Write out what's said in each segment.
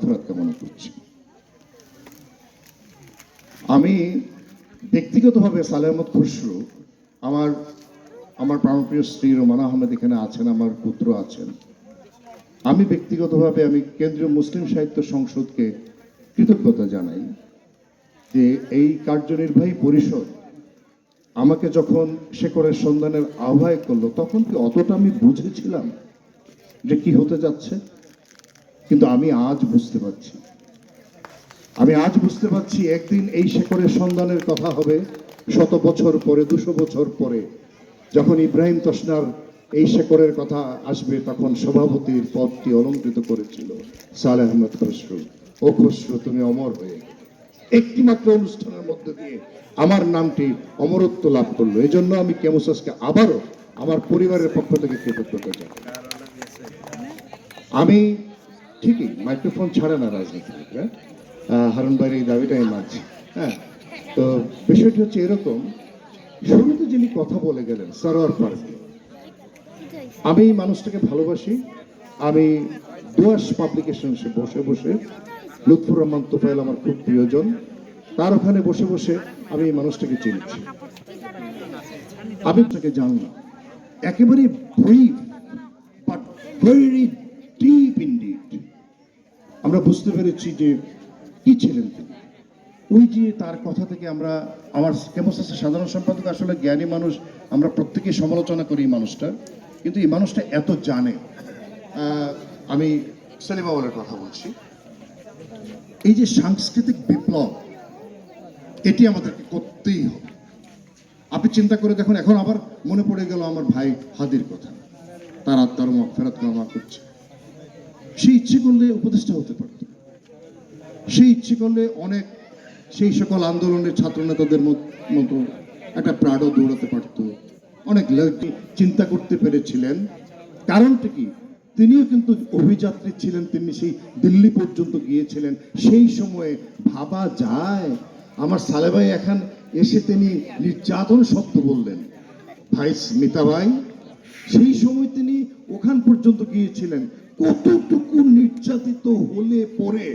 মাগফিরাত কামনা করছি। আমি ব্যক্তিগতভাবে সালেহ আহমদ খসরু, আমার প্রাণপ্রিয় স্ত্রী রোমানা আহমেদ এখানে আছেন, আমার পুত্র আছেন। আমি ব্যক্তিগতভাবে আমি কেন্দ্রীয় মুসলিম সাহিত্য সংসদকে কৃতজ্ঞতা জানাই যে এই কার্যনির্বাহী পরিষদ আমাকে যখন শেকড়ের সন্ধানের আহ্বায়ক করলো, তখন কি অতটা আমি বুঝেছিলাম যে কি হতে যাচ্ছে? কিন্তু আমি আজ বুঝতে পারছি একদিন এই শেকড়ের সন্ধানের কথা হবে 100 বছর পরে, 200 বছর পরে, যখন ইব্রাহিম তসনার এই শেকড়ের কথা আসবে, তখন সভাপতির পদটি অলঙ্কৃত করেছিল সালেহ আহমদ খসরু। ও খসরু, তুমি অমর হয়ে একটি মাত্র অনুষ্ঠানের মধ্যে দিয়ে আমার নামটি অমরত্ব লাভ করলো। এই জন্য আমি কেমোসাসকে আবারও আমার পরিবারের পক্ষ থেকে কৃতজ্ঞতা জানাই। আমি ঠিকই মাইক্রোফোন ছাড়ে না রাজনীতিবিদরা, হারুন ভাইয়ের এই দাবিটা আমি মানছি। হ্যাঁ, তো বিষয়টি হচ্ছে এরকম, শুরুতে যিনি কথা বলে গেলেন সরোয়ার ফারুকী, আমি মানুষটাকে ভালোবাসি। আমি দোয়াশ পাবলিকেশনসে বসে বসে, লুৎফুর রহমান তোফায়েল আমার খুব প্রিয়জন, তার ওখানে বসে বসে আমি এই মানুষটাকে চিনেছি। আমি তাকে জানলাম একেবারে brief but very deep indeed. আমরা বুঝতে পেরেছি যে কি ছিলেন তিনি। ওই যে তার কথা থেকে আমরা, আমার কেমোসাসের সাধারণ সম্পাদক আসলে জ্ঞানী মানুষ, আমরা প্রত্যেকেই সমালোচনা করি এই মানুষটার, কিন্তু এই মানুষটা এত জানে। আমি সেলিম বাবুলের কথা বলছি। এই যে সাংস্কৃতিক বিপ্লব, এটি আমাদেরকে করতেই হবে। আপনি চিন্তা করে দেখুন, এখন আবার মনে পড়ে গেল আমার ভাই হাদির কথা, তার আত্মার মাগফিরাত কামনা করছে। সে ইচ্ছে করলে উপদেষ্টা হতে পারত, সে ইচ্ছে করলে অনেক সেই সকল আন্দোলনের ছাত্র নেতাদের মতো একটা প্রাডো দৌড়াতে পারত, অনেক চিন্তা করতে পেরেছিলেন। কারণটা কি, তিনিও কিন্তু অভিযাত্রী ছিলেন, তিনি সেই দিল্লি পর্যন্ত গিয়েছিলেন। সেই সময়ে ভাবা যায়, আমার সালে ভাই এখন এসে তিনি নির্যাতন শব্দ বললেন, ভাই স্মিতা ভাই, সেই সময় তিনি ওখান পর্যন্ত গিয়েছিলেন। কতটুকু নির্যাতিত হলে পরে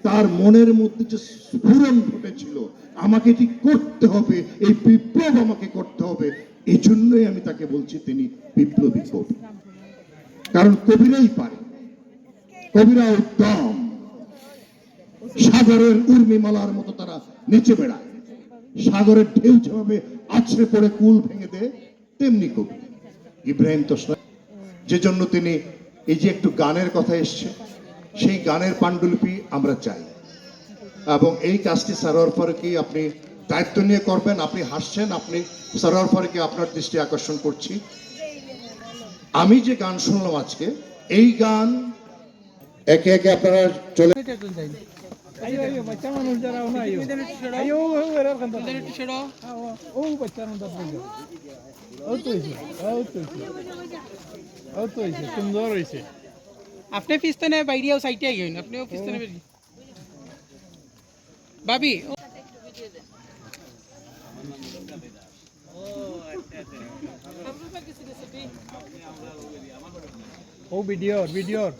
তার মনের মধ্যে যে স্ফুরণ ঘটেছিল, আমাকে এটি করতে হবে, এই বিপ্লব আমাকে করতে হবে। এই জন্যই আমি তাকে বলছি তিনি বিপ্লবী কবি। কারণ কবিরাই পারে, কবিরা উদ্যম, সাগরের উর্মিমালার মতো তারা নেচে বেড়ায়। সাগরের ঢেউ যেভাবে আছড়ে পড়ে কুল ভেঙে দেয়, তেমনি কবি ইব্রাহিম তসনা। যে জন্য তিনি, এই যে একটু গানের কথা এসছে, সেই গানের পাণ্ডুলিপি আমরা চাই। এবং এই কাজটি সরোয়ার ফারুকী আপনি দায়িত্ব নিয়ে করবেন। আপনি হাসছেন, আপনি সরোয়ার ফারুকী, আপনার দৃষ্টি আকর্ষণ করছি। আমি যে গান শুনলাম আজকে, এই গান একে একে আপনারা চলে সুন্দর হয়েছে। আপনি পিস্তনে বাইরেও সাইটে গেলেন, আপনিও পিস্তনে ভাবি ও ভিডিওর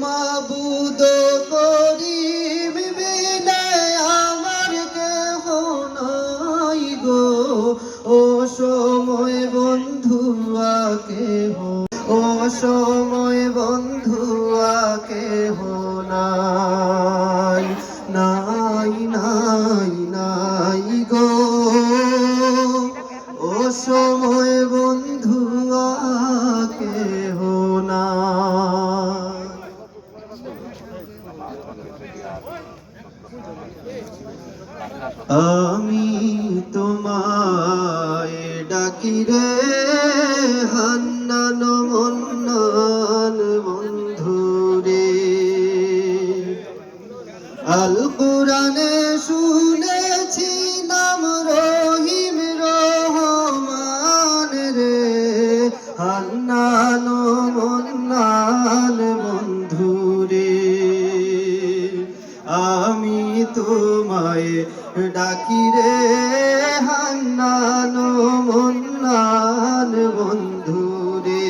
মাবুদ করিম বিনায় আমার কেহ নাই গো, ও সময় বন্ধু কেহ, ও সময় বন্ধু কেহ নাই, নাই নাই নাই গো, ও সময় বন্ধু কেহ নাই। আমি তোমায় ডাকি রে হান্নান মন্নান বন্ধু রে, আল কুরআনে শুনেছি নাম রহিম রহমান রে, হান্নান মন্নান বন্ধু হৃদয়ে ডাকি রে হান্নান মন্নান বন্ধুরে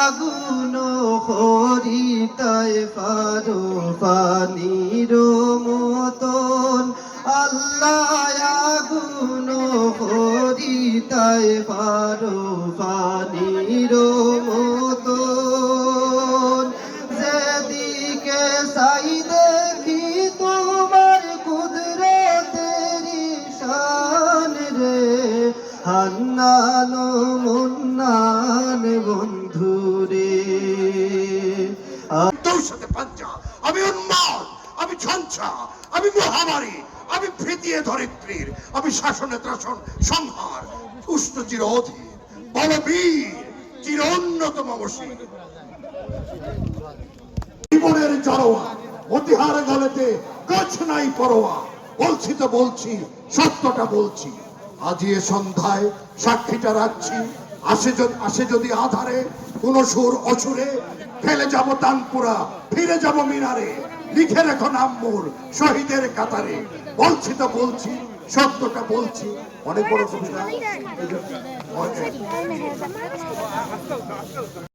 আগুন হরিতায় ফারো পানির মতন আল্লাহ আগুন হরিতায় ফারো পানির মতন যেদিকে চাই দেখি তোমার কুদরতেরি শান রে হান্নান মুন্নান বন্ধুরে তোর সাথে পাঞ্জা, আমি উন্মাদ, আমি ঝঞ্ঝা, আমি মহামারী, আমি ভীতিয়ে ধরিত্রীর, আমি শাসনে ত্রাসন সংহার, উষ্ণ চির অধীর, বলবীর, চির অন্যতম অবশ্যই জীবনের জড়োয়া মতিহার গলেতে গাছ নাই পরোয়া। বলছি তো বলছি, সত্যটা বলছি। আজি এ সন্ধ্যায় সাক্ষীটা রাখছি, আসে যদি আধারে কোন সুর অসুরে, ফেলে যাব তানপুরা, ফিরে যাব মিনারে, লিখে রেখো নাম মোর শহীদের কাতারে। বলছি তো বলছি, সত্যটা বলছি। অনেক বড় কবিতা।